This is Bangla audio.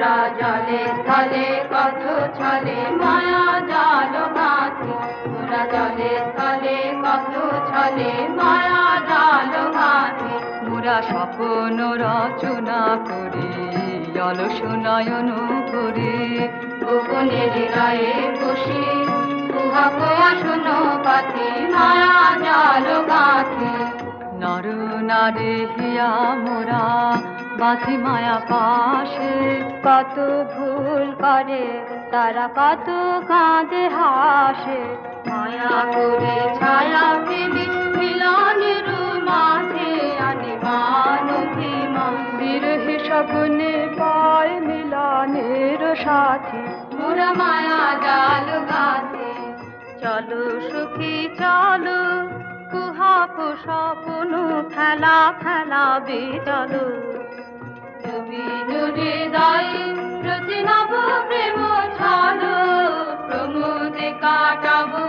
মোরা জলে স্থলে কত ছলে মায়া জাল গাঁথি, মোরা জলে স্থলে কত ছলে মায়া জাল গাঁথি। মোরা স্বপ্ন রচনা করি অলস নয়ন করি, গোপনের হৃদয়ে বসি কুহক আসন পাতি মায়া জাল গাঁথি। নর নারী হিয়া মোরা বাঁধি মায়া পাশে, কত ভুল করে তারা কত কাঁদে হাসে, মায়া করে ছায়া ফেলে মিলনের মাঝে আনে মান অভিমান। বিরহে স্বপ্নে পায় মিলনের সাথী, মোরা মায়া জাল গাঁথি। চলো সুখী চলো কুহক স্বপ্ন খেলা খেলাবে চলো, নবীন হৃদয়ে রচে নব প্রেম ছলো, প্রমোদে কাটাবো